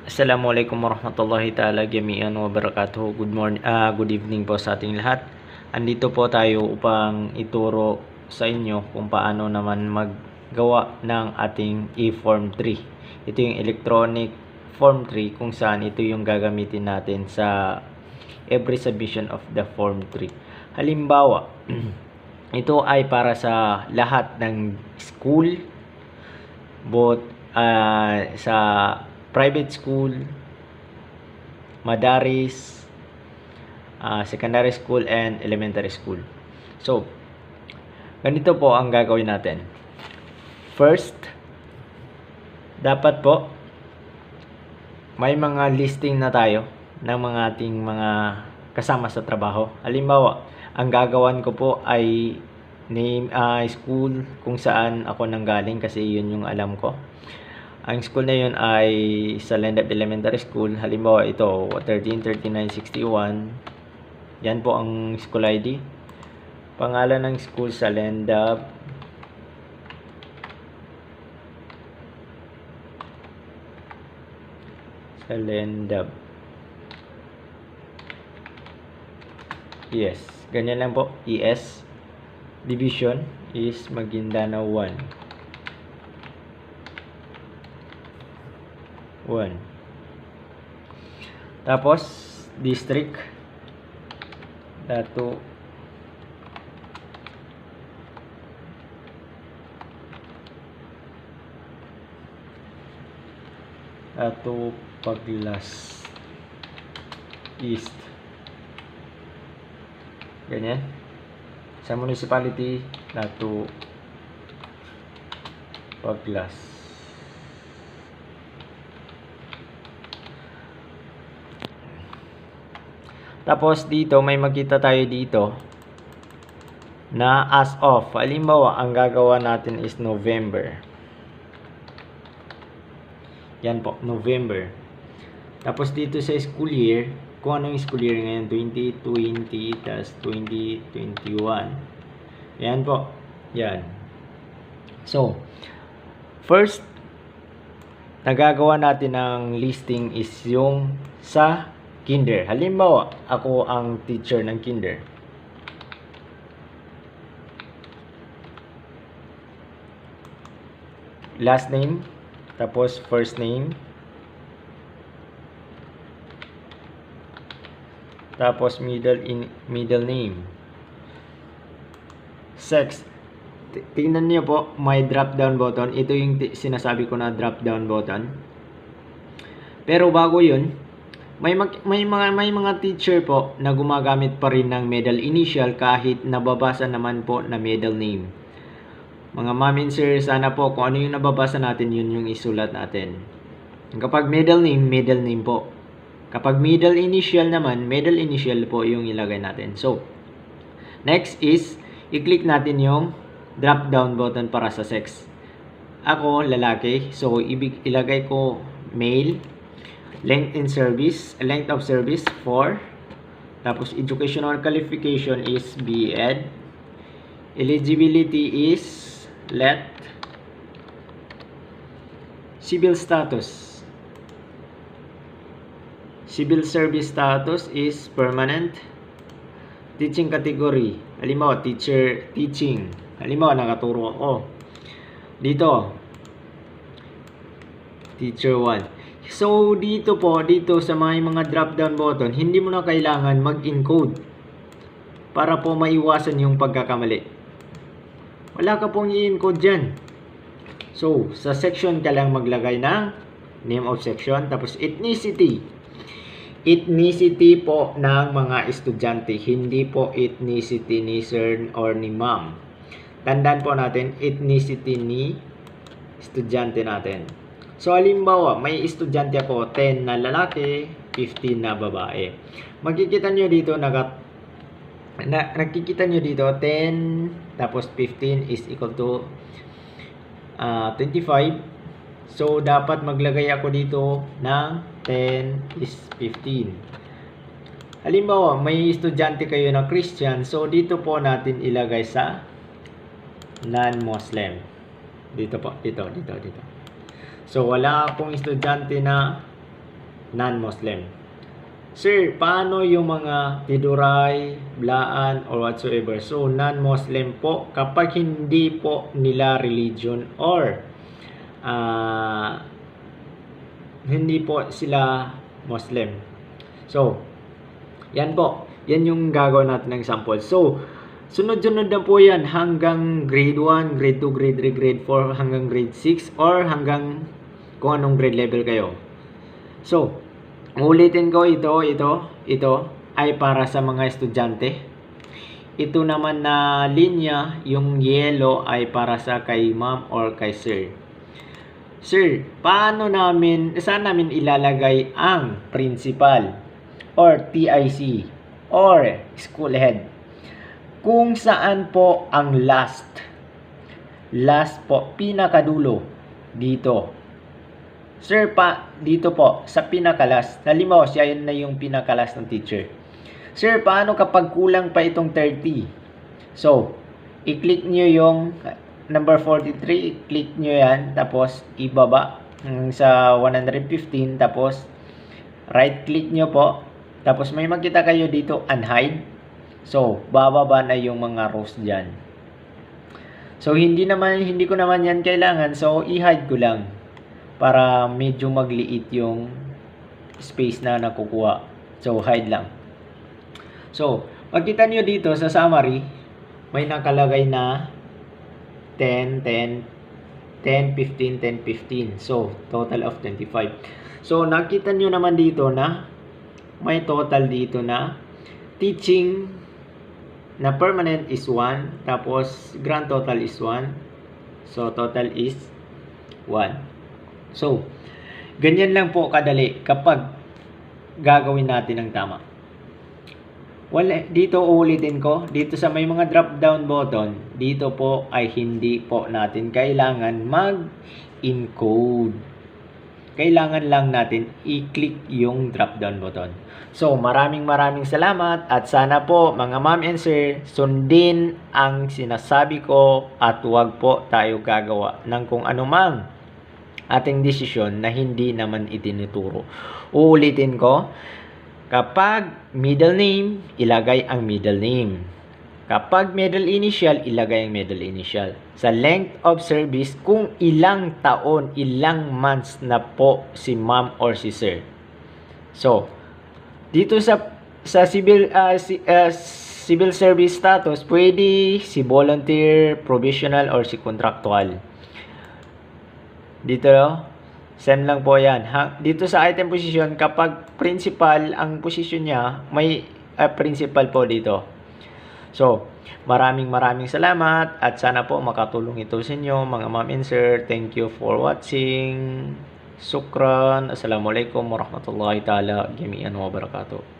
Assalamualaikum warahmatullahi ta'ala jami'an wa barakatuh. Good evening po sa ating lahat. Andito po tayo upang ituro sa inyo kung paano naman maggawa ng ating e-form 3. Ito yung electronic form 3 kung saan ito yung gagamitin natin sa every submission of the form 3. Halimbawa, ito ay para sa lahat ng school, both sa private school, madaris, secondary school, and elementary school. So, ganito po ang gagawin natin. First, dapat po may mga listing na tayo ng mga ating mga kasama sa trabaho. Halimbawa, ang gagawan ko po ay name school kung saan ako nanggaling kasi yun yung alam ko. Ang school na yun ay sa Lendab Elementary School. Halimbawa ito, 133961. Yan po ang school ID. Pangalan ng school sa Lendab. Sa Lendab. Yes, ganyan lang po. ES. Division is Maguindanao 1. Tapos district Dato Paglas East. Ganyan. Sa municipality Dato Paglas. Tapos dito may makita tayo dito na as of. Halimbawa, ang gagawa natin is November. Yan po, November. Tapos dito sa school year, kung anong school year ngayon, 2020 tas 2021. Yan po. Yan. So, first nagagawa natin ng listing is yung sa kinder. Halimbawa, ako ang teacher ng kinder. Last name, tapos first name, tapos middle name. Sex. Tingnan niyo po, may drop down button. Ito yung sinasabi ko na drop down button. Pero bago 'yun, may mga teacher po na gumagamit pa rin ng middle initial kahit nababasa naman po na middle name. Mga ma'am and sir, sana po kung ano yung nababasa natin, yun yung isulat natin. Kapag middle name po. Kapag middle initial naman, middle initial po yung ilagay natin. So, next is, i-click natin yung drop down button para sa sex. Ako, lalaki. So, ilagay ko male. Length of service 4. Tapos educational qualification is B.Ed. Eligibility is let. Civil status. Civil service status is permanent. Teaching category. Halimbawa, teaching. Halimbawa, nakaturo ako. Dito, teacher 1. So, dito sa mga drop down button, hindi mo na kailangan mag-encode para po maiwasan yung pagkakamali. Wala ka pong i-encode dyan. So, sa section ka lang maglagay ng name of section, tapos ethnicity. Ethnicity po ng mga estudyante, hindi po ethnicity ni sir or ni ma'am. Tandaan po natin, ethnicity ni estudyante natin. So, halimbawa, may estudyante ako, 10 na lalaki, 15 na babae. Makikita nyo dito, nakikita nyo dito, 10, tapos 15 is equal to 25. So, dapat maglagay ako dito ng 10 is 15. Halimbawa, may estudyante kayo na Christian, so dito po natin ilagay sa non-Muslim. Dito po, dito. So, wala akong estudyante na non-Muslim. Sir, paano yung mga Tiduray, Blaan, or whatsoever? So, non-Muslim po kapag hindi po nila religion or hindi po sila Muslim. So, yan po. Yan yung gagawin natin ng example. So, sunod-sunod na po yan hanggang grade 1, grade 2, grade 3, grade 4, hanggang grade 6, or hanggang kung anong grade level kayo. So, ulitin ko ito ay para sa mga estudyante. Ito naman na linya, yung yellow ay para sa kay ma'am or kay sir. Sir, saan namin ilalagay ang principal or TIC or school head? Kung saan po ang last po, pinakadulo dito. Sir, dito po sa pinakalas. Halimbawa, siya yun na yung pinakalas ng teacher. Sir, paano kapag kulang pa itong 30? So, i-click nyo yung number 43, i-click nyo yan, tapos ibaba sa 115, tapos right-click nyo po, tapos may makita kayo dito, unhide. So, bababa na yung mga rows dyan. So, hindi ko naman yan kailangan, so i-hide ko lang para medyo magliit yung space na nakukuha. So, hide lang. So, makita nyo dito sa summary, may nakalagay na 10, 10, 10, 15, 10, 15. So, total of 25. So, nakita nyo naman dito na may total dito na teaching na permanent is 1. Tapos, grand total is 1. So, total is 1. So, ganyan lang po kadali kapag gagawin natin ang tama. Dito ulitin ko, dito sa may mga drop down button, dito po ay hindi po natin kailangan mag-encode. Kailangan lang natin i-click yung drop down button. So, maraming salamat at sana po mga ma'am and sir, sundin ang sinasabi ko at huwag po tayo gagawa ng kung anumang ating desisyon na hindi naman itinuturo. Uulitin ko, kapag middle name, ilagay ang middle name. Kapag middle initial, ilagay ang middle initial. Sa length of service, kung ilang taon, ilang months na po si ma'am or si sir. So, dito sa civil service status, pwede si volunteer, provisional, or si contractual. Dito, same lang po yan. Dito sa item position, kapag principal ang position niya, may principal po dito. So, maraming salamat at sana po makatulong ito sa inyo mga ma'am and sir. Thank you for watching. Sukran. Assalamualaikum warahmatullahi ta'ala. Jami'an wa barakatuh.